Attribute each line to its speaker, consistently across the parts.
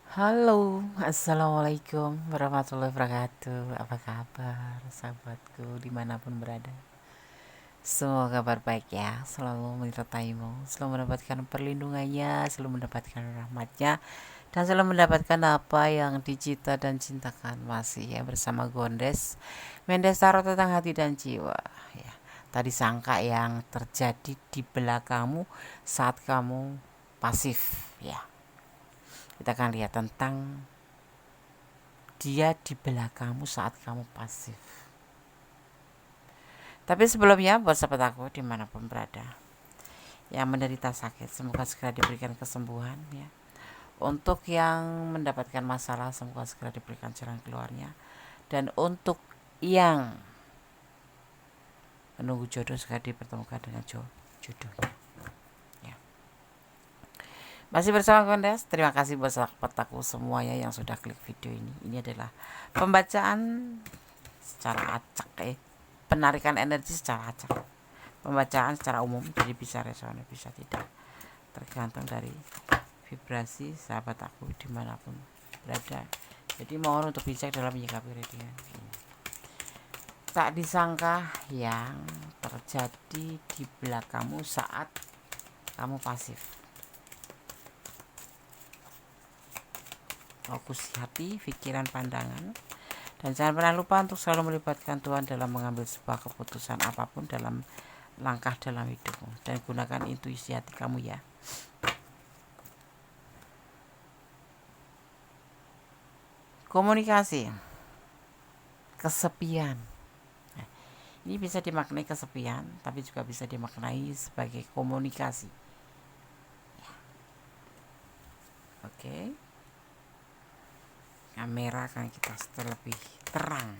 Speaker 1: Halo, assalamualaikum warahmatullahi wabarakatuh. Apa kabar, sahabatku, dimanapun berada? Semoga kabar baik ya, selalu menyertaimu, selalu mendapatkan perlindungannya, selalu mendapatkan rahmatnya, dan selalu mendapatkan apa yang dicita dan cintakan. Masih ya bersama Gondes, Mendes Tarot tentang hati dan jiwa. Ya, tadi sangka yang terjadi di belakangmu saat kamu pasif. Ya, kita akan lihat tentang dia di belakangmu saat kamu pasif. Tapi sebelumnya buat sahabat aku dimanapun berada yang menderita sakit, semoga segera diberikan kesembuhan ya. Untuk yang mendapatkan masalah, semoga segera diberikan jalan keluarnya. Dan untuk yang menunggu jodoh, segera dipertemukan dengan jodohnya ya. Masih bersama Kondes. Terima kasih buat sahabat aku semuanya yang sudah klik video ini. Ini adalah pembacaan secara acak penarikan energi secara acak, pembacaan secara umum, jadi bisa resonan bisa tidak, tergantung dari vibrasi sahabat aku dimanapun berada. Jadi mohon untuk bijak dalam menyikapi readingan ini. Tak disangka yang terjadi di belakangmu saat kamu pasif. Fokus hati, pikiran, pandangan. Dan jangan pernah lupa untuk selalu melibatkan Tuhan dalam mengambil sebuah keputusan apapun dalam langkah dalam hidupmu. Dan gunakan intuisi hati kamu ya. Komunikasi, kesepian. Nah, ini bisa dimaknai kesepian, tapi juga bisa dimaknai sebagai komunikasi. Oke, kamera akan kita lebih terang.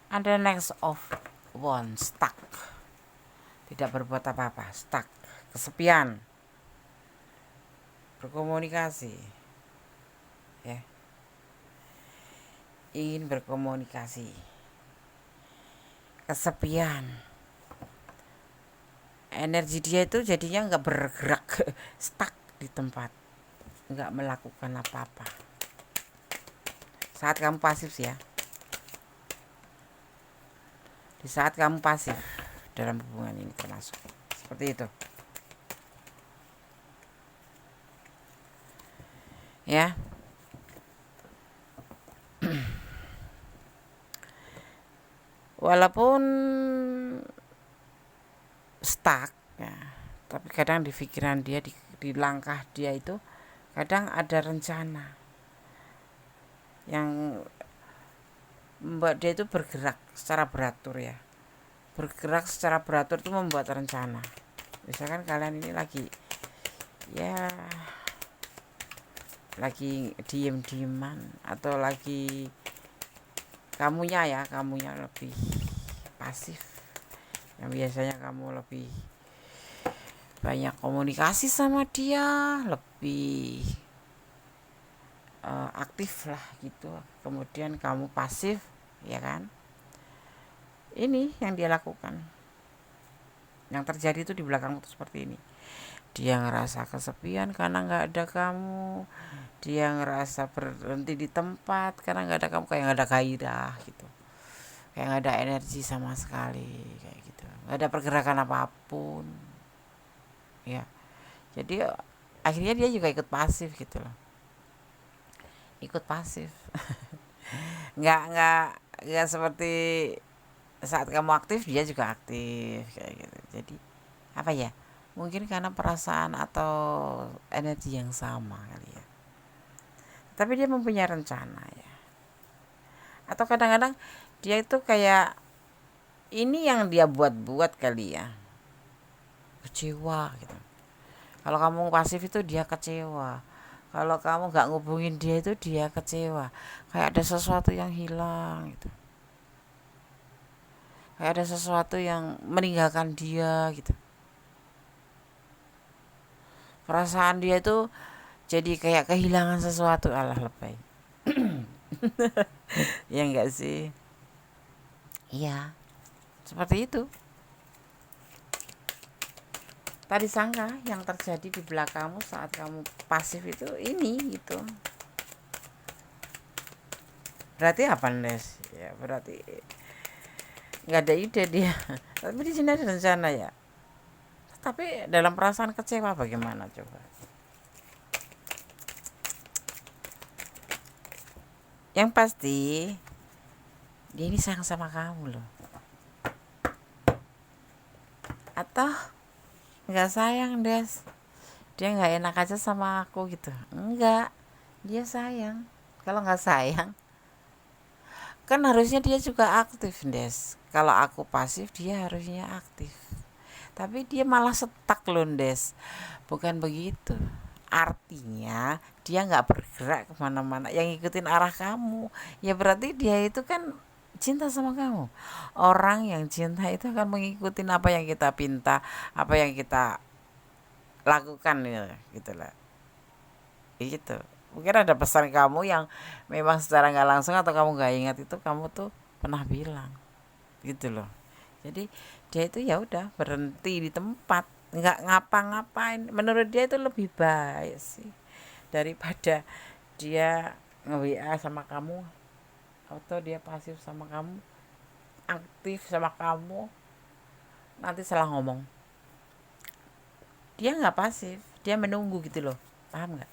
Speaker 1: Ada next of one, stuck, tidak berbuat apa-apa, stuck, kesepian, berkomunikasi ya, ingin berkomunikasi, kesepian, energi dia itu jadinya nggak bergerak, stuck di tempat, nggak melakukan apa-apa saat kamu pasif ya. Di saat kamu pasif dalam hubungan ini termasuk seperti itu ya. Walaupun stuck ya, tapi kadang di pikiran dia, di langkah dia itu kadang ada rencana yang membuat dia itu bergerak secara beratur ya. Bergerak secara beratur itu membuat rencana. Misalkan kalian ini lagi diem-dieman, atau lagi kamunya lebih pasif, yang biasanya kamu lebih banyak komunikasi sama dia, lebih aktif lah gitu, kemudian kamu pasif ya kan. Ini yang dia lakukan, yang terjadi itu di belakang itu seperti ini. Dia ngerasa kesepian karena nggak ada kamu, dia ngerasa berhenti di tempat karena nggak ada kamu, kayak nggak ada gairah gitu, kayak nggak ada energi sama sekali, kayak gitu, nggak ada pergerakan apapun ya. Jadi akhirnya dia juga ikut pasif gitu loh, ikut pasif. nggak seperti saat kamu aktif dia juga aktif kayak gitu. Jadi apa ya, mungkin karena perasaan atau energi yang sama kali ya, tapi dia mempunyai rencana ya. Atau kadang-kadang dia itu kayak ini yang dia buat-buat kali ya, kecewa gitu. Kalau kamu pasif itu dia kecewa, kalau kamu nggak ngubungin dia itu dia kecewa, kayak ada sesuatu yang hilang gitu, kayak ada sesuatu yang meninggalkan dia gitu. Perasaan dia itu jadi kayak kehilangan sesuatu, alah lebay. Ya enggak sih? Iya, seperti itu. tadi sangka yang terjadi di belakangmu saat kamu pasif itu ini gitu. Berarti apa, Nes? Ya berarti nggak ada ide dia. Tapi di sini ada rencana ya. Tapi dalam perasaan kecewa bagaimana coba? Yang pasti dia ini sayang sama kamu loh. Atau nggak sayang, Des? Dia nggak enak aja sama aku gitu? Enggak, dia sayang. Kalau nggak sayang, kan harusnya dia juga aktif, Des. Kalau aku pasif, dia harusnya aktif. Tapi dia malah stuck loh, Des. Bukan begitu. Artinya dia nggak bergerak kemana-mana, yang ngikutin arah kamu. Ya berarti dia itu kan cinta sama kamu. Orang yang cinta itu akan mengikuti apa yang kita pinta, apa yang kita lakukan ya, gitu lah. Gitu. Mungkin ada pesan kamu yang memang secara nggak langsung atau kamu nggak ingat itu kamu tuh pernah bilang, gitu loh. Jadi dia itu ya udah berhenti di tempat, nggak ngapa-ngapain. Menurut dia itu lebih baik sih daripada dia nge-WA sama kamu atau dia pasif sama kamu, aktif sama kamu, nanti salah ngomong. Dia nggak pasif, dia menunggu gitu loh, paham nggak?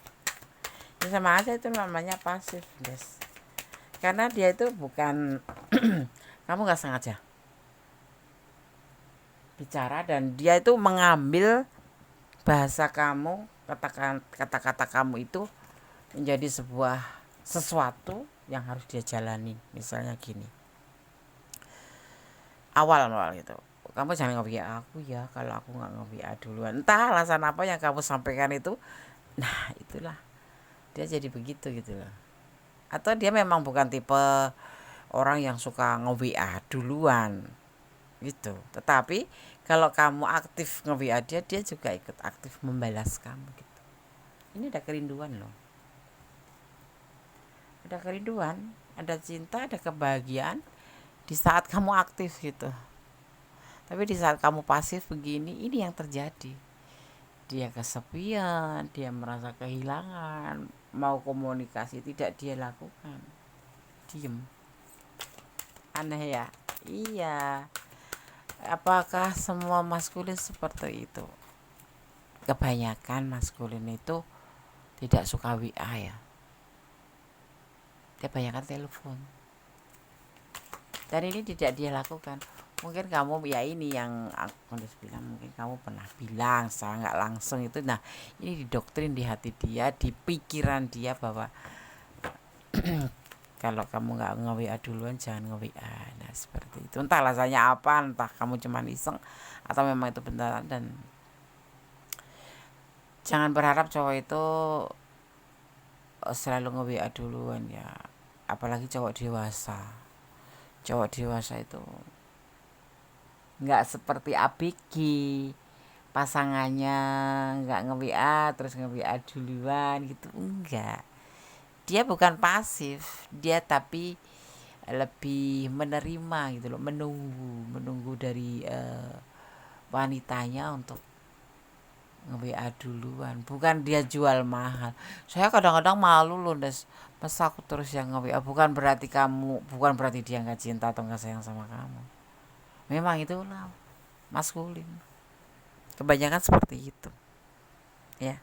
Speaker 1: Ya sama aja itu namanya pasif, guys. Karena dia itu bukan kamu nggak sengaja bicara dan dia itu mengambil bahasa kamu, kata-kata kamu itu menjadi sebuah sesuatu yang harus dia jalani. Misalnya gini, awal gitu, kamu jangan nge-WA aku ya kalau aku nggak nge-WA duluan. Entah alasan apa yang kamu sampaikan itu, nah itulah dia jadi begitu gitu loh. Atau dia memang bukan tipe orang yang suka nge-WA duluan gitu. Tetapi kalau kamu aktif nge-WA dia, dia juga ikut aktif membalas kamu gitu. Ini ada kerinduan loh. Ada kerinduan, ada cinta, ada kebahagiaan di saat kamu aktif gitu. Tapi di saat kamu pasif begini, ini yang terjadi. Dia kesepian, dia merasa kehilangan, mau komunikasi tidak dia lakukan. Diem. Aneh ya? Iya. Apakah semua maskulin seperti itu? Kebanyakan maskulin itu tidak suka WA ya. Kebanyakan telepon. Dan ini tidak dia lakukan. Mungkin kamu ya ini yang aku bilang, mungkin kamu pernah bilang secara nggak langsung itu. Nah ini didoktrin di hati dia, di pikiran dia bahwa kalau kamu nggak nge-WA duluan jangan nge-WA. Nah seperti itu. Entah alasannya apa, entah kamu cuma iseng atau memang itu beneran. Dan jangan berharap cowok itu selalu nge-WA duluan ya. Apalagi cowok dewasa. Cowok dewasa itu nggak seperti Abiki, pasangannya nggak nge-WA terus nge-WA duluan gitu, enggak. Dia bukan pasif, dia tapi lebih menerima gitu loh, menunggu dari wanitanya untuk nge-WA duluan. Bukan dia jual mahal. Saya kadang-kadang malu loh, Des, masa aku terus yang nge-WA. Bukan berarti dia nggak cinta atau nggak sayang sama kamu. Memang itulah maskulin. Kebanyakan seperti itu. Ya.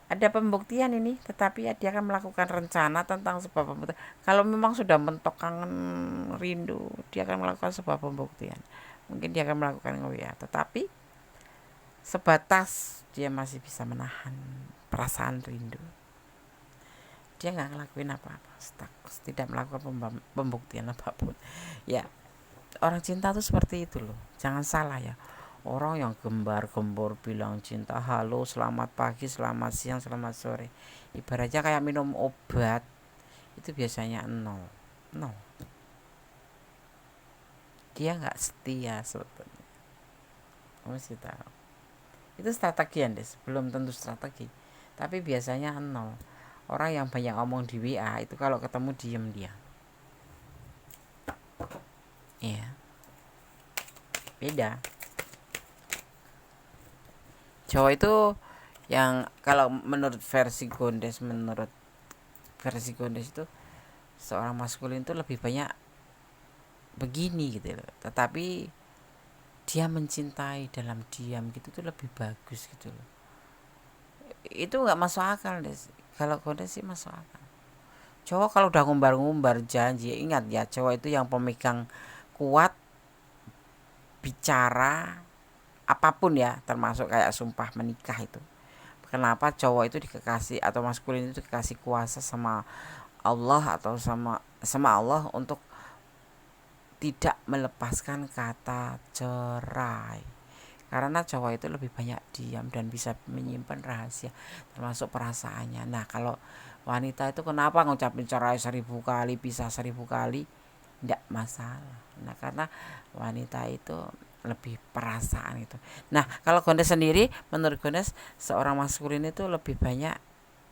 Speaker 1: Ada pembuktian ini, tetapi ya dia akan melakukan rencana tentang sebuah pembuktian. Kalau memang sudah mentok kangen rindu, dia akan melakukan sebuah pembuktian. Mungkin dia akan melakukan nge-WA, tetapi sebatas dia masih bisa menahan perasaan rindu. Dia nggak ngelakuin apa-apa, tidak melakukan pembuktian apapun. Ya, orang cinta tuh seperti itu loh. Jangan salah ya. Orang yang gembar-gembor bilang cinta, halo, selamat pagi, selamat siang, selamat sore, ibaratnya kayak minum obat, itu biasanya nol. Dia nggak setia sebetulnya. Kamu sih tahu. Itu strategi, Andes, belum tentu strategi, tapi biasanya nol. Orang yang banyak omong di WA itu kalau ketemu diem dia. Iya. Beda. cowok itu yang kalau menurut versi Gondes itu seorang maskulin itu lebih banyak begini gitu loh, tetapi dia mencintai dalam diam gitu tuh lebih bagus gitu loh. Itu nggak masuk akal deh. Kalau Gondes sih masuk akal. Cowok kalau udah ngumbar-ngumbar janji, ingat ya, cowok itu yang pemegang kuat bicara apapun ya, termasuk kayak sumpah menikah itu. Kenapa cowok itu dikasih atau maskulin itu dikasih kuasa sama Allah atau sama Allah untuk tidak melepaskan kata cerai. Karena cowok itu lebih banyak diam dan bisa menyimpan rahasia termasuk perasaannya. Nah, kalau wanita itu kenapa ngucapin cerai 1000 kali, pisah 1000 kali, tidak masalah. Nah, karena wanita itu lebih perasaan itu. Nah, kalau Gondes sendiri, menurut Gondes seorang maskulin itu lebih banyak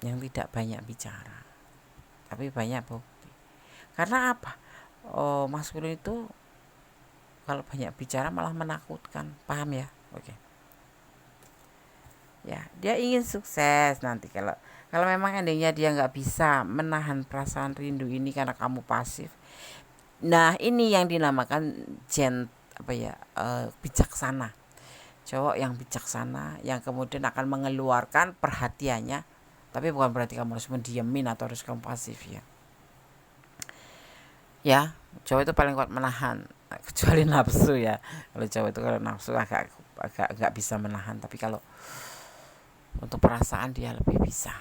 Speaker 1: yang tidak banyak bicara, tapi banyak bukti. Karena apa? Oh, maskulin itu kalau banyak bicara malah menakutkan, paham ya? Oke. Ya, dia ingin sukses nanti. Kalau memang endingnya dia nggak bisa menahan perasaan rindu ini karena kamu pasif. Nah, ini yang dinamakan bijaksana. Cowok yang bijaksana yang kemudian akan mengeluarkan perhatiannya, tapi bukan berarti kamu harus mendiemin atau harus kamu pasif ya. Ya, cowok itu paling kuat menahan, kecuali nafsu ya. Kalau cowok itu kalau nafsu agak nggak bisa menahan, tapi kalau untuk perasaan dia lebih bisa.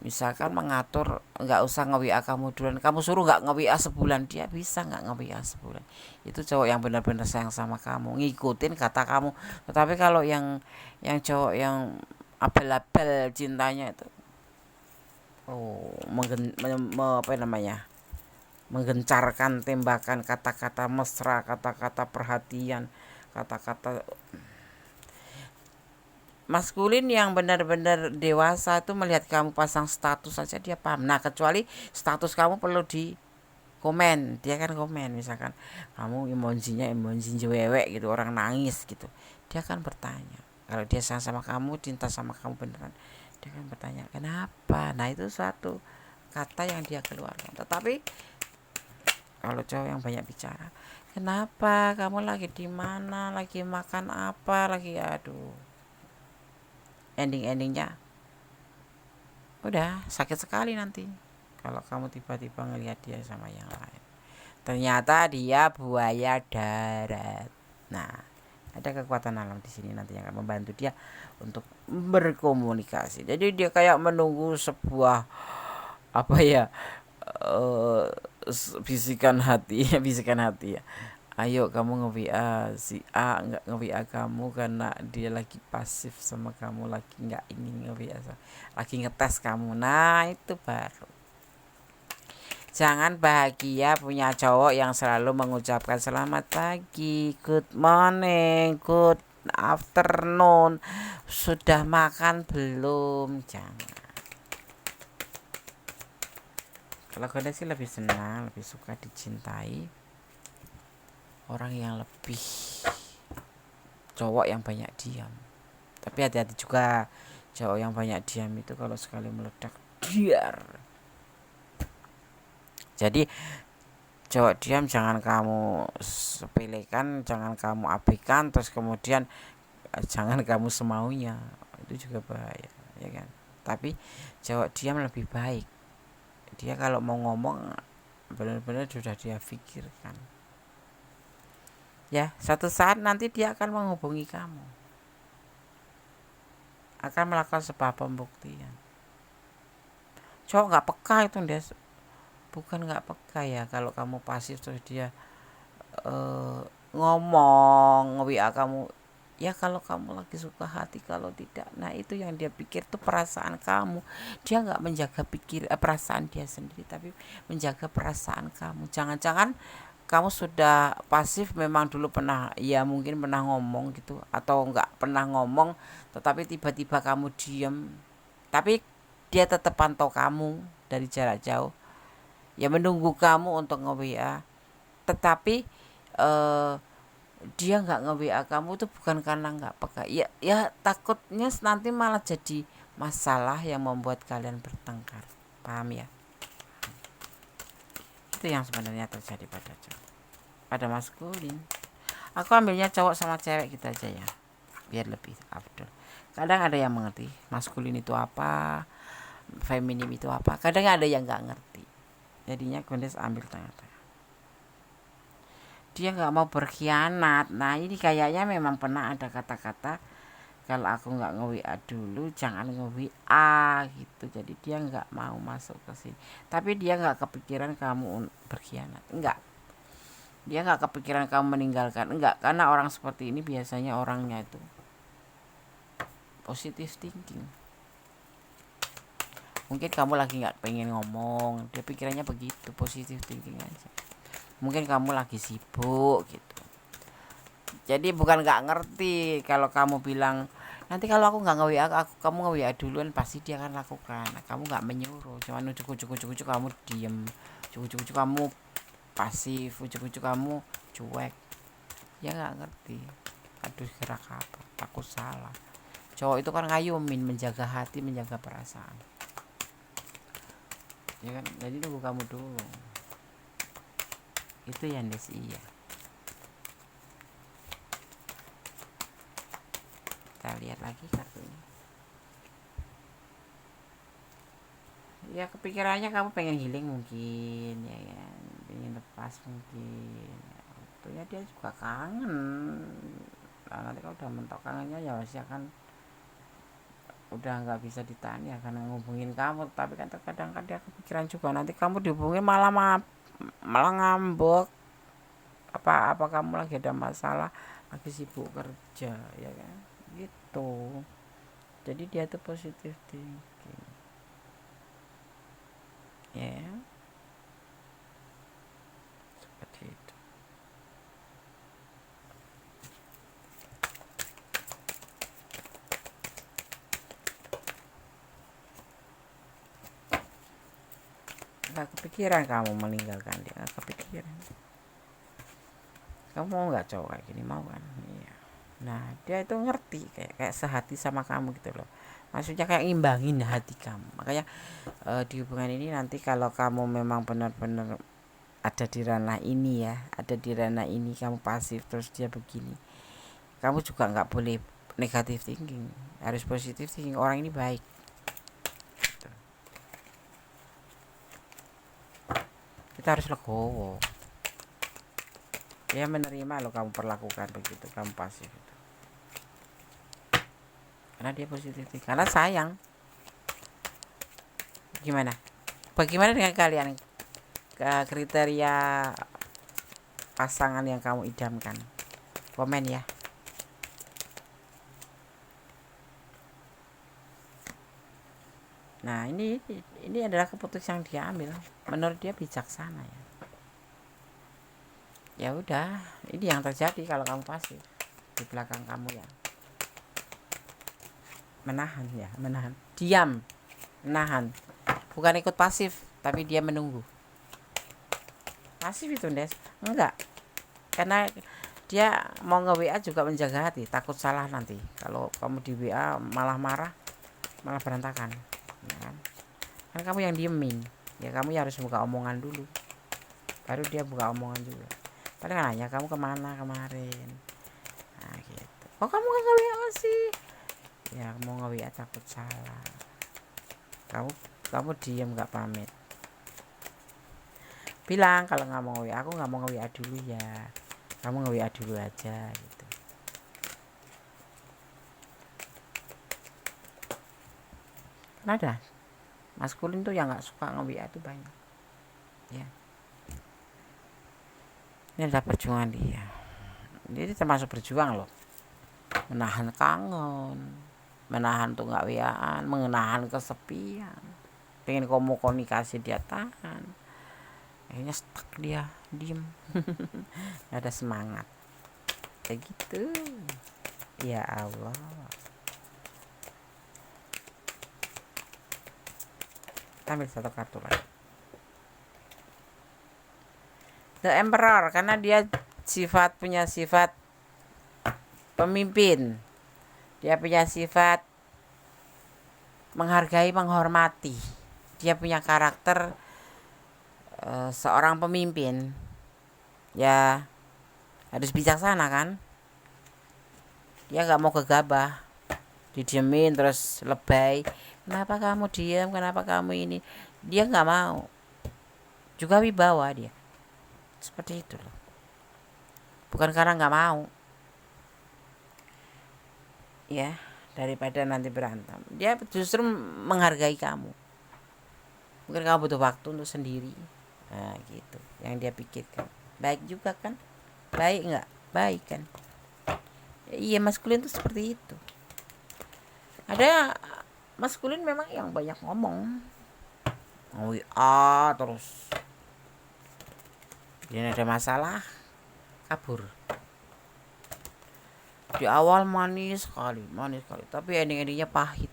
Speaker 1: Misalkan mengatur nggak usah nge-WA kamu duluan, kamu suruh nggak nge-WA sebulan, dia bisa nggak nge-WA sebulan. Itu cowok yang benar-benar sayang sama kamu, ngikutin kata kamu. Tetapi kalau yang cowok yang abal-abal cintanya itu, menggencarkan tembakan kata-kata mesra, kata-kata perhatian, kata-kata maskulin yang benar-benar dewasa itu melihat kamu pasang status saja dia paham. Nah, kecuali status kamu perlu di komen, dia kan komen, misalkan kamu emojinya emoji cewek gitu, orang nangis gitu, dia kan bertanya. Kalau dia sayang sama kamu, cinta sama kamu beneran, dia kan bertanya kenapa. Nah, itu suatu kata yang dia keluarkan. Tetapi kalau cowok yang banyak bicara, kenapa kamu lagi di mana, lagi makan apa, lagi aduh, endingnya udah sakit sekali nanti kalau kamu tiba-tiba ngelihat dia sama yang lain, ternyata dia buaya darat. Nah, ada kekuatan alam di sini nanti yang akan membantu dia untuk berkomunikasi. Jadi dia kayak menunggu sebuah apa ya, bisikan hati bisikan hati ya, ayo kamu nge-WA si A, nggak nge-WA kamu karena dia lagi pasif sama kamu, lagi nggak ingin nge-WA, lagi ngetes kamu. Nah, itu baru. Jangan bahagia punya cowok yang selalu mengucapkan selamat pagi, good morning, good afternoon, sudah makan belum. Jangan. Kalau kalian sih lebih senang, lebih suka dicintai orang yang lebih cowok yang banyak diam. Tapi hati-hati juga, cowok yang banyak diam itu kalau sekali meledak diar. Jadi cowok diam jangan kamu sepelekan, jangan kamu abaikan, terus kemudian jangan kamu semaunya, itu juga bahaya ya kan. Tapi cowok diam lebih baik, dia kalau mau ngomong benar-benar sudah dia pikirkan ya, suatu saat nanti dia akan menghubungi kamu, akan melakukan sebuah pembuktian. Cowok nggak peka itu, dia bukan nggak peka ya, kalau kamu pasif terus dia ngomong nge-WA kamu ya, kalau kamu lagi suka hati, kalau tidak, nah itu yang dia pikir tuh perasaan kamu. Dia nggak menjaga perasaan dia sendiri, tapi menjaga perasaan kamu. Jangan-jangan kamu sudah pasif, memang dulu pernah ya, mungkin pernah ngomong gitu, atau nggak pernah ngomong tetapi tiba-tiba kamu diem, tapi dia tetap pantau kamu dari jarak jauh ya, menunggu kamu untuk nge-WA, tetapi dia nggak nge-WA kamu tuh bukan karena nggak peka, ya takutnya nanti malah jadi masalah yang membuat kalian bertengkar, paham ya? Itu yang sebenarnya terjadi pada cowok, pada maskulin. Aku ambilnya cowok sama cewek gitu aja ya, biar lebih afdol. Kadang ada yang mengerti maskulin itu apa, feminim itu apa, kadang ada yang nggak ngerti, jadinya Gondes ambil tengah-tengah. Dia nggak mau berkhianat. Nah ini kayaknya memang pernah ada kata-kata kalau aku nggak nge-WA dulu jangan nge-WA gitu, jadi dia nggak mau masuk ke sini. Tapi dia nggak kepikiran kamu berkhianat, enggak. Dia nggak kepikiran kamu meninggalkan, enggak, karena orang seperti ini biasanya orangnya itu positive thinking. Mungkin kamu lagi nggak pengen ngomong, dia pikirannya begitu, positive thinking aja. Mungkin kamu lagi sibuk gitu, jadi bukan nggak ngerti. Kalau kamu bilang nanti kalau aku nggak nge-WA aku, kamu nge-WA duluan, pasti dia akan lakukan. Nah, kamu nggak menyuruh, cuma ujuk-ujuk kamu diem, ujuk-ujuk kamu pasif, ujuk-ujuk kamu cuek, ya nggak ngerti. Aduh, gerak apa, takut salah. Cowok itu kan ngayumin, menjaga hati, menjaga perasaan, ya kan? Jadi nunggu kamu dulu, itu yang iya. Kita lihat lagi kartunya. Ya kepikirannya kamu pengen healing mungkin, ya kan, pengen lepas mungkin. Tentunya dia juga kangen. Nah, nanti kalau udah mentok kangennya ya pasti akan udah nggak bisa ditahan ya karena ngubungin kamu. Tapi kan terkadang kan dia kepikiran juga, nanti kamu dihubungin malah malah ngambek. Apa kamu lagi ada masalah, lagi sibuk kerja, ya kan, gitu. Jadi dia tuh positif thinking, ya, seperti itu. Nggak kepikiran kamu meninggalkan dia, nggak kepikiran. Kamu mau nggak cowok kayak gini, mau kan? Iya. Nah dia itu ngerti, kayak sehati sama kamu gitu loh, maksudnya kayak ngimbangin hati kamu. Makanya di hubungan ini nanti kalau kamu memang benar-benar ada di ranah ini ya, ada di ranah ini kamu pasif terus dia begini, kamu juga nggak boleh negatif thinking, harus positif thinking. Orang ini baik gitu. Kita harus legowo, dia menerima lo kamu perlakukan begitu, kamu pasif itu, karena dia positif thinking, karena sayang. Bagaimana dengan kalian, kriteria pasangan yang kamu idamkan? Komen ya. Nah ini adalah keputusan yang dia ambil, menurut dia bijaksana ya. Ya udah, ini yang terjadi kalau kamu pasif. Di belakang kamu ya menahan, ya menahan, diam, menahan, bukan ikut pasif tapi dia menunggu. Pasif itu Des, enggak, karena dia mau nge-WA juga menjaga hati, takut salah nanti kalau kamu di WA malah marah, malah berantakan, ya kan? Kan kamu yang diemin, ya kamu ya harus buka omongan dulu, baru dia buka omongan juga. Paling nanya kamu kemana kemarin, nah gitu. Kok kamu gak nge-WA sih? Ya mau nge-WA takut salah. Kamu diem gak pamit, bilang kalau nggak mau WA, aku nggak mau nge-WA dulu ya, kamu nge-WA dulu aja gitu. Karena ada maskulin tuh yang nggak suka nge-WA tuh banyak ya. Ini adalah perjuangan dia, jadi termasuk berjuang loh, menahan kangen, menahan tuh nggak WA-an, menahan kesepian, pengen komunikasi dia tahan, akhirnya stuck, dia diem. Nggak ada semangat kayak gitu. Ya Allah. Ambil satu kartu lagi, The Emperor, karena dia punya sifat pemimpin. Dia punya sifat menghargai, menghormati. Dia punya karakter seorang pemimpin. Ya harus bijaksana kan. Dia nggak mau gegabah, didiemin terus lebay. Kenapa kamu diam? Kenapa kamu ini? Dia nggak mau. Juga wibawa dia. Seperti itu loh. Bukan karena nggak mau. Ya, daripada nanti berantem. Dia justru menghargai kamu. Mungkin kamu butuh waktu untuk sendiri. Nah, gitu. Yang dia pikirkan. Baik juga kan? Baik nggak? Baik kan? Iya, maskulin tuh seperti itu. Ada maskulin memang yang banyak ngomong. Terus. Jadi ada masalah, kabur. Di awal manis sekali, tapi endingnya pahit.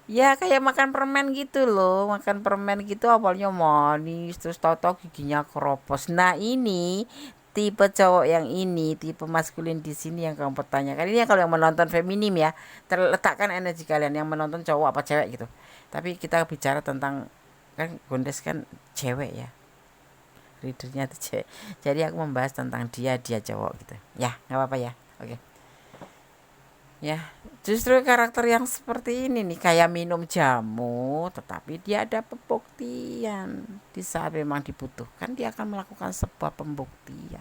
Speaker 1: Ya kayak makan permen gitu loh, makan permen gitu awalnya manis, terus tahu-tahu giginya keropos. Nah ini tipe cowok yang ini, tipe maskulin di sini yang kamu pertanyakan. Ini kalau yang menonton feminim ya, terletakkan energi kalian yang menonton cowok apa cewek gitu. Tapi kita bicara tentang kan Gondes kan cewek ya. Readernya tuh cewek. Jadi aku membahas tentang dia cowok gitu. Ya, nggak apa-apa ya. Oke. Ya, justru karakter yang seperti ini nih kayak minum jamu, tetapi dia ada pembuktian. Di saat memang dibutuhkan, dia akan melakukan sebuah pembuktian.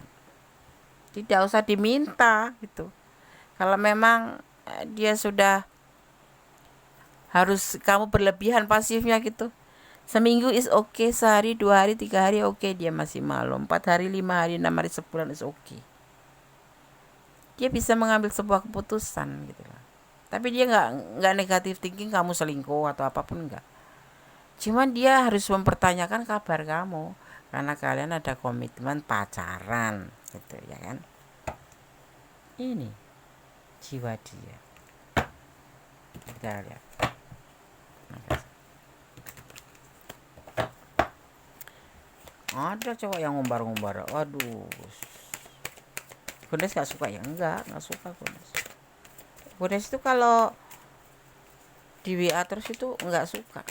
Speaker 1: Tidak usah diminta gitu. Kalau memang dia sudah harus kamu berlebihan pasifnya gitu. Seminggu is okay, sehari, 2 hari, 3 hari okay, dia masih malu. 4 hari, 5 hari, 6 hari, sebulan is okay. Dia bisa mengambil sebuah keputusan gitu lah. Tapi dia nggak negatif thinking kamu selingkuh atau apapun enggak. Cuman dia harus mempertanyakan kabar kamu karena kalian ada komitmen pacaran gitu ya kan. Ini jiwa dia. Kita lihat. Ada cowok yang ngumbar-ngumbar. Aduh. Gondes gak suka ya? Enggak suka Gondes. Gondes itu kalau di WA terus itu enggak suka.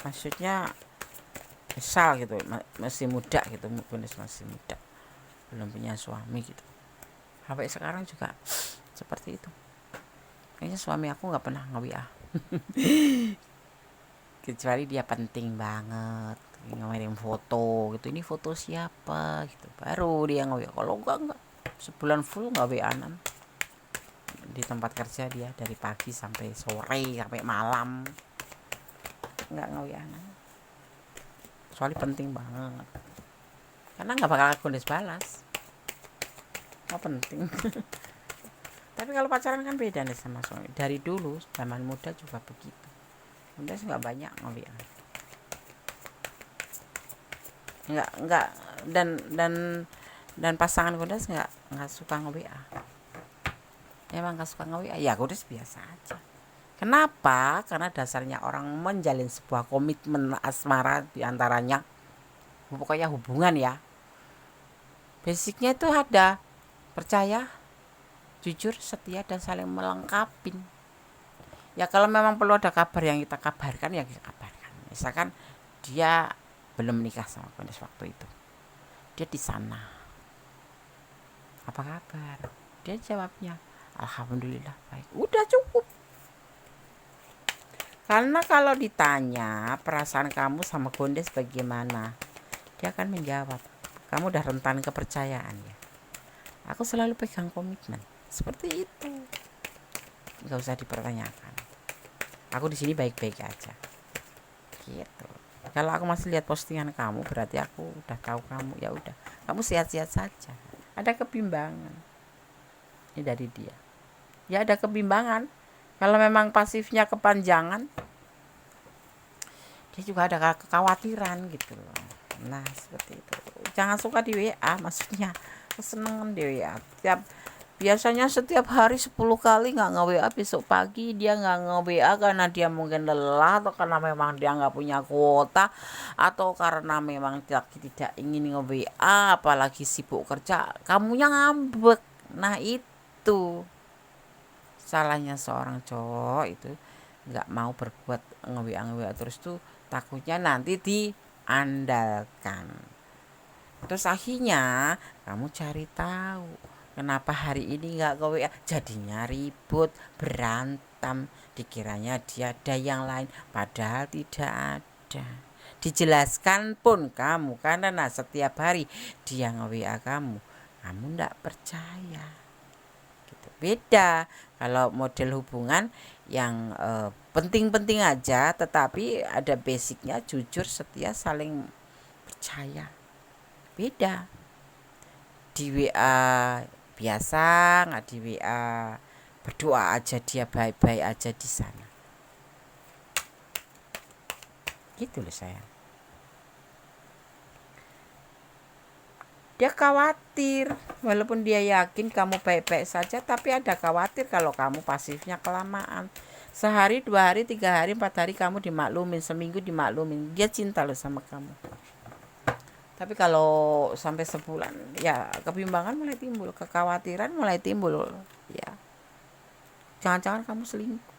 Speaker 1: Maksudnya misal gitu, masih muda gitu, Gondes masih muda. Belum punya suami gitu. Sampai sekarang juga seperti itu. Kayaknya suami aku gak pernah nge-WA. Kecuali dia penting banget ngirim foto gitu, ini foto siapa gitu, baru dia nge-WA. Kalau enggak sebulan full nggak WA-an. Di tempat kerja dia dari pagi sampai sore sampai malam nggak nge-WA-an, soalnya penting banget karena nggak bakal Gondes balas. Penting. Tapi kalau pacaran kan beda nih sama suami. Dari dulu zaman muda juga begitu. Gondes nggak banyak nge-WA. Nggak dan pasangan Gondes nggak suka nge-WA. Emang nggak suka nge-WA ya, Gondes biasa aja. Kenapa? Karena dasarnya orang menjalin sebuah komitmen asmara diantaranya, pokoknya hubungan ya, basicnya itu ada percaya, jujur, setia, dan saling melengkapi. Ya kalau memang perlu ada kabar yang kita kabarkan ya kita kabarkan. Misalkan dia belum menikah sama Gondes waktu itu, dia di sana, apa kabar? Dia jawabnya alhamdulillah baik. Udah cukup. Karena kalau ditanya perasaan kamu sama Gondes bagaimana, dia akan menjawab kamu udah rentan kepercayaan ya. Aku selalu pegang komitmen seperti itu, nggak usah dipertanyakan. Aku di sini baik-baik aja gitu. Kalau aku masih lihat postingan kamu, berarti aku udah tahu kamu, ya udah kamu sehat-sehat saja. Ada kebimbangan ini dari dia, ya ada kebimbangan. Kalau memang pasifnya kepanjangan, dia juga ada kekhawatiran gitu loh. Nah seperti itu. Jangan suka di WA, maksudnya kesenangan di WA. Biasanya setiap hari 10 kali nggak nge-WA, besok pagi dia nggak nge-WA karena dia mungkin lelah atau karena memang dia nggak punya kuota atau karena memang tidak ingin nge-WA apalagi sibuk kerja, kamunya ngambek. Nah itu salahnya seorang cowok itu, nggak mau berbuat nge-WA terus tuh takutnya nanti diandalkan. Terus akhirnya kamu cari tahu kenapa hari ini nggak ke WA, jadinya ribut, berantem, dikiranya dia ada yang lain, padahal tidak ada. Dijelaskan pun kamu karena setiap hari dia nge-WA kamu ndak percaya. Gitu. Beda kalau model hubungan yang penting-penting aja, tetapi ada basicnya jujur, setia, saling percaya. Beda. Di WA biasa, nggak di WA berdoa aja dia baik-baik aja di sana. Gitu loh sayang. Dia khawatir, walaupun dia yakin kamu baik-baik saja, tapi ada khawatir kalau kamu pasifnya kelamaan. Sehari, 2 hari, 3 hari, 4 hari kamu dimaklumin, seminggu dimaklumin, dia cinta loh sama kamu. Tapi kalau sampai sebulan, ya kebimbangan mulai timbul, kekhawatiran mulai timbul, ya. Jangan-jangan kamu selingkuh.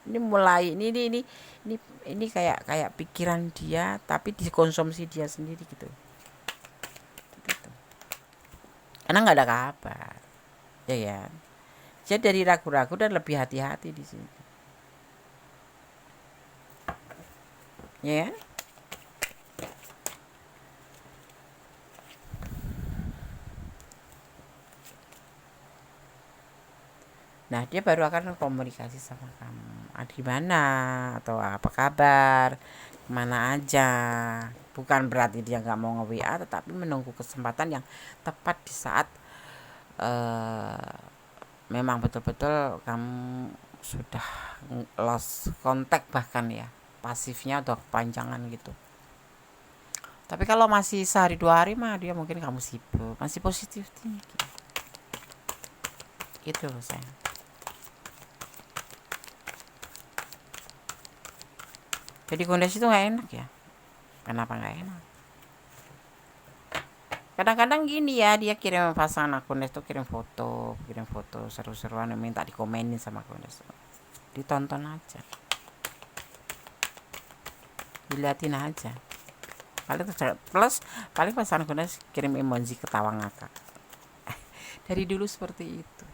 Speaker 1: Ini mulai ini kayak pikiran dia, tapi dikonsumsi dia sendiri gitu. Karena nggak ada kabar, ya ya. Jadi dari ragu-ragu dan lebih hati-hati di sini, ya. Nah dia baru akan komunikasi sama kamu, gimana atau apa kabar, kemana aja. Bukan berarti dia nggak mau nge-WA, tetapi menunggu kesempatan yang tepat di saat memang betul-betul kamu sudah lost contact, bahkan ya pasifnya udah kepanjangan gitu. Tapi kalau masih sehari 2 hari mah dia mungkin kamu sibuk, masih positif tinggi gitu loh sayang. Jadi kondisi itu nggak enak ya. Kenapa nggak enak? Kadang-kadang gini ya, dia kirim pasangan akun itu, kirim foto seru-seruan, minta dikomenin sama akun itu. Ditonton aja, diliatin aja. Paling pasangan akun kirim emoji ketawa ngakak. Dari dulu seperti itu.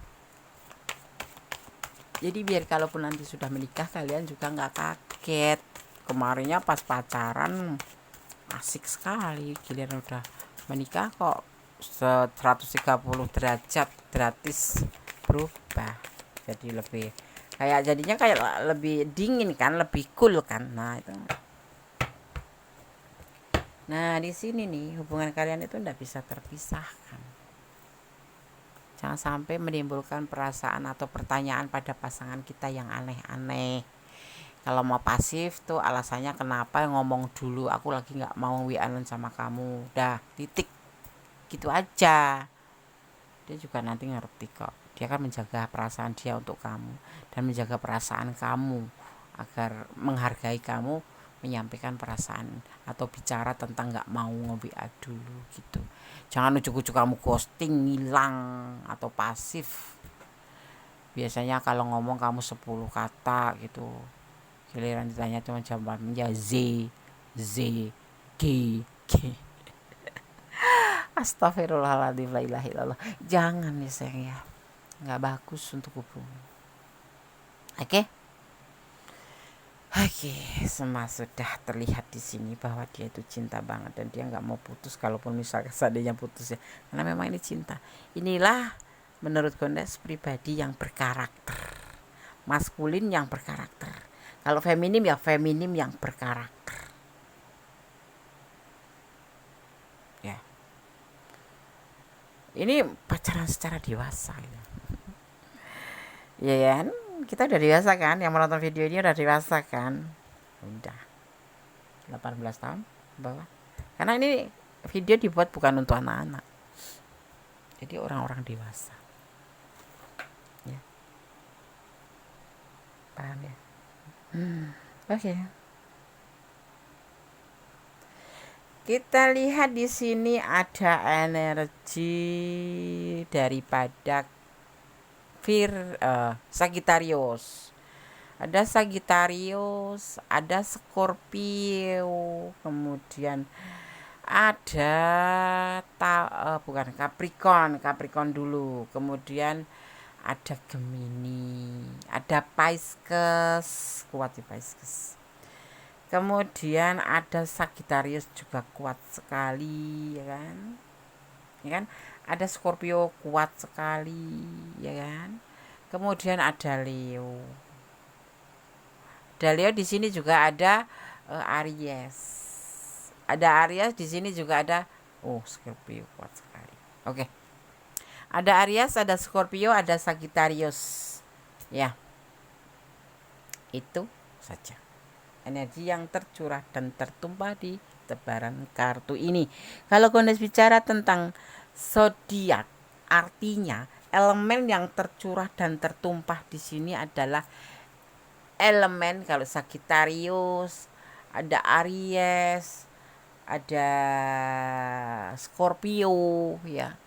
Speaker 1: Jadi biar kalaupun nanti sudah menikah, kalian juga nggak kaget. Kemarinnya pas pacaran asik sekali, giliran udah menikah kok 130 derajat gratis berubah. Jadi lebih jadinya kayak lebih dingin kan, lebih cool kan. Nah di sini nih hubungan kalian itu ndak bisa terpisahkan. Jangan sampai menimbulkan perasaan atau pertanyaan pada pasangan kita yang aneh-aneh. Kalau mau pasif tuh alasannya kenapa, ngomong dulu, aku lagi nggak mau WA-an sama kamu, dah titik, gitu aja. Dia juga nanti ngerti kok, dia kan menjaga perasaan dia untuk kamu dan menjaga perasaan kamu agar menghargai kamu, menyampaikan perasaan atau bicara tentang nggak mau nge-WA dulu gitu. Jangan ujuk-ujuk kamu ghosting, ngilang atau pasif. Biasanya kalau ngomong kamu 10 kata gitu, giliran ditanya cuma jawabannya Z G G. Astagfirullahaladzim, la ilaha illallah. Jangan ya sayang ya, nggak bagus untuk hubungan. Oke, semua sudah terlihat di sini bahwa dia itu cinta banget dan dia nggak mau putus, kalaupun misalkan seandainya putus ya, karena memang ini cinta. Inilah menurut Gondes pribadi yang berkarakter, maskulin yang berkarakter. Kalau feminim ya feminim yang berkarakter. Ya. Ini pacaran secara dewasa gitu. Ya kan? Kita udah dewasa kan? Yang menonton video ini udah dewasa kan? Udah 18 tahun bawah. Karena ini video dibuat bukan untuk anak-anak. Jadi orang-orang dewasa. paham ya. Oke. Kita lihat di sini ada energi daripada Sagittarius. Ada Sagittarius, ada Scorpio, kemudian ada bukan Capricorn dulu, kemudian ada Gemini, ada Pisces, kuat di Pisces. Kemudian ada Sagittarius juga kuat sekali, ya kan? Ya kan? Ada Scorpio kuat sekali, ya kan? Kemudian ada Leo. Di sini juga ada Aries. Ada Aries di sini juga ada Scorpio kuat sekali. Oke. Ada Aries, ada Scorpio, ada Sagittarius. Ya. Itu saja. Energi yang tercurah dan tertumpah di tebaran kartu ini. Kalau Gondes bicara tentang zodiak, artinya elemen yang tercurah dan tertumpah di sini adalah elemen, kalau Sagittarius, ada Aries, ada Scorpio ya.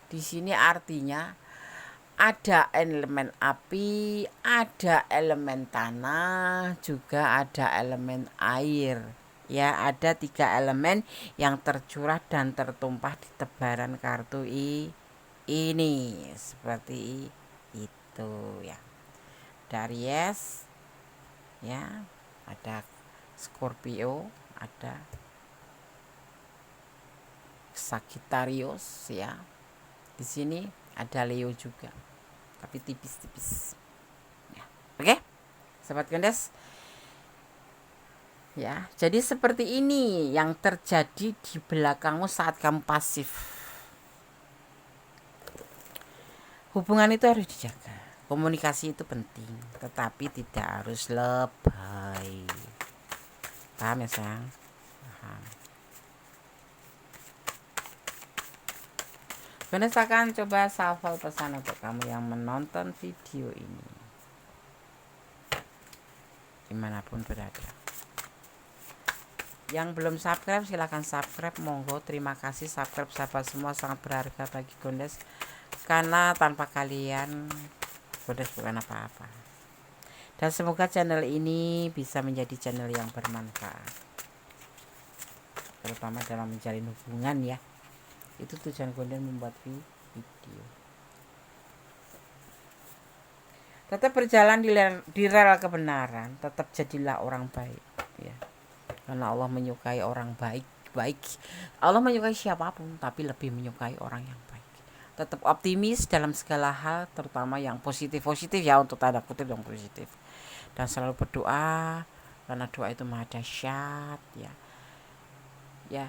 Speaker 1: Di sini artinya ada elemen api, ada elemen tanah, juga ada elemen air. Ya, ada 3 elemen yang tercurah dan tertumpah di tebaran kartu ini. Seperti itu ya. Aries ya, ada Scorpio, ada Sagittarius ya. Di sini ada Leo juga, tapi tipis-tipis. Ya. Oke, Sobat Gondes. Ya, jadi seperti ini yang terjadi di belakangmu saat kamu pasif. Hubungan itu harus dijaga. Komunikasi itu penting, tetapi tidak harus lebay. Paham ya sayang? Paham. Gondes akan coba shuffle pesan untuk kamu yang menonton video ini, dimanapun berada. Yang belum subscribe silahkan subscribe, monggo. Terima kasih subscribe sahabat semua, sangat berharga bagi Gondes, karena tanpa kalian Gondes bukan apa-apa. Dan semoga channel ini bisa menjadi channel yang bermanfaat, terutama dalam menjalin hubungan ya. Itu tujuan Gondes membuat video. Tetap berjalan di rel kebenaran, tetap jadilah orang baik ya. Karena Allah menyukai orang baik. Allah menyukai siapapun, tapi lebih menyukai orang yang baik. Tetap optimis dalam segala hal, terutama yang positif ya, untuk tanda kutip yang positif. Dan selalu berdoa, karena doa itu maha dahsyat ya. Ya.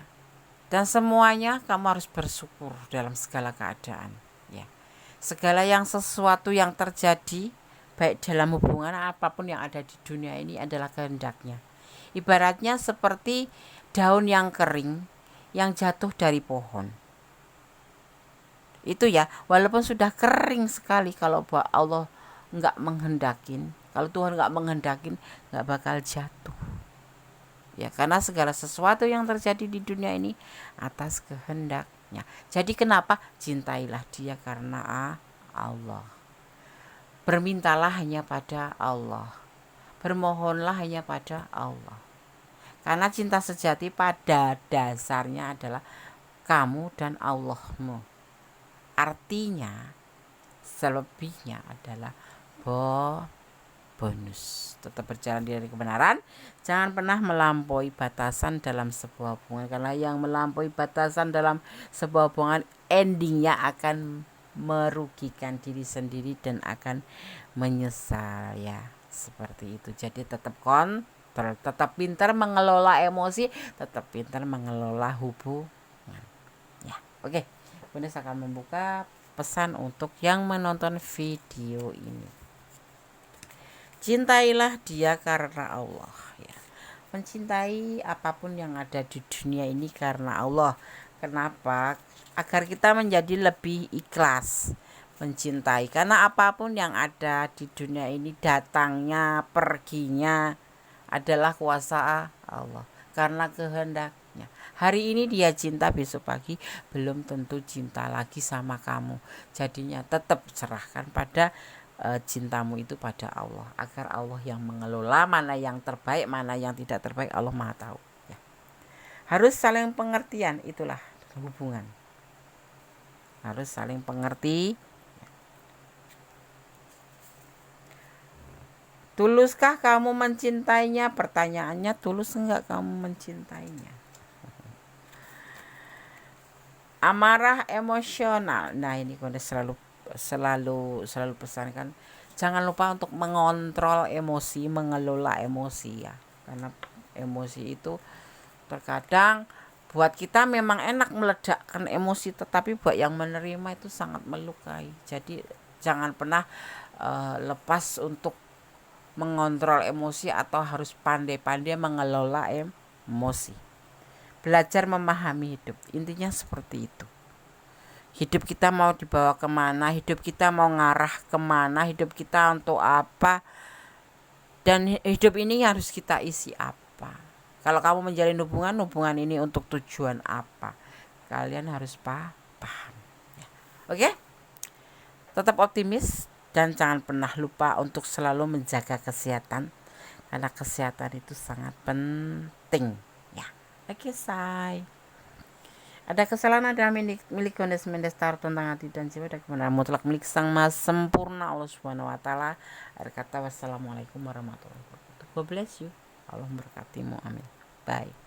Speaker 1: Dan semuanya kamu harus bersyukur dalam segala keadaan ya. Segala sesuatu yang terjadi, baik dalam hubungan apapun yang ada di dunia ini, adalah kehendaknya. Ibaratnya seperti daun yang kering yang jatuh dari pohon. Itu ya, walaupun sudah kering sekali, kalau Allah nggak menghendakin, kalau Tuhan nggak menghendakin, nggak bakal jatuh. Ya, karena segala sesuatu yang terjadi di dunia ini atas kehendaknya. Jadi kenapa? Cintailah dia karena Allah. Bermintalah hanya pada Allah. Bermohonlah hanya pada Allah. Karena cinta sejati pada dasarnya adalah kamu dan Allahmu. Artinya selebihnya adalah bonus. Tetap berjalan dari kebenaran, jangan pernah melampaui batasan dalam sebuah hubungan, karena yang melampaui batasan dalam sebuah hubungan endingnya akan merugikan diri sendiri dan akan menyesal ya. Seperti itu. Jadi tetap kontrol, tetap pintar mengelola emosi, tetap pintar mengelola hubungan ya. Oke, Gondes akan membuka pesan untuk yang menonton video ini. Cintailah dia karena Allah ya. Mencintai apapun yang ada di dunia ini karena Allah. Kenapa? Agar kita menjadi lebih ikhlas, mencintai, karena apapun yang ada di dunia ini datangnya perginya adalah kuasa Allah, karena kehendaknya. Hari ini dia cinta, besok pagi belum tentu cinta lagi sama kamu. Jadinya tetap serahkan pada cintamu itu pada Allah, agar Allah yang mengelola mana yang terbaik, mana yang tidak terbaik, Allah Maha tahu ya. Harus saling pengertian, itulah hubungan. Harus saling pengerti. Tuluskah kamu mencintainya? Pertanyaannya, tulus enggak kamu mencintainya? Amarah emosional. Nah, ini Konde selalu pesankan, jangan lupa untuk mengontrol emosi, mengelola emosi ya. Karena emosi itu terkadang buat kita memang enak meledakkan emosi, tetapi buat yang menerima itu sangat melukai. Jadi jangan pernah lepas untuk mengontrol emosi, atau harus pandai-pandai mengelola emosi. Belajar memahami hidup, intinya seperti itu. Hidup kita mau dibawa kemana, hidup kita mau ngarah kemana, hidup kita untuk apa, dan hidup ini harus kita isi apa. Kalau kamu menjalin hubungan ini untuk tujuan apa, kalian harus paham ya. Oke? Tetap optimis dan jangan pernah lupa untuk selalu menjaga kesehatan, karena kesehatan itu sangat penting ya. Oke, say. Ada kesalahan, ada milik Gones Mendestar tentang hati dan jiwa, dan kebenaran mutlak milik Sang Maha Sempurna Allah Subhanahu wa taala. Akhir kata, wassalamualaikum warahmatullahi wabarakatuh. God bless you. Allah memberkatimu. Amin. Bye.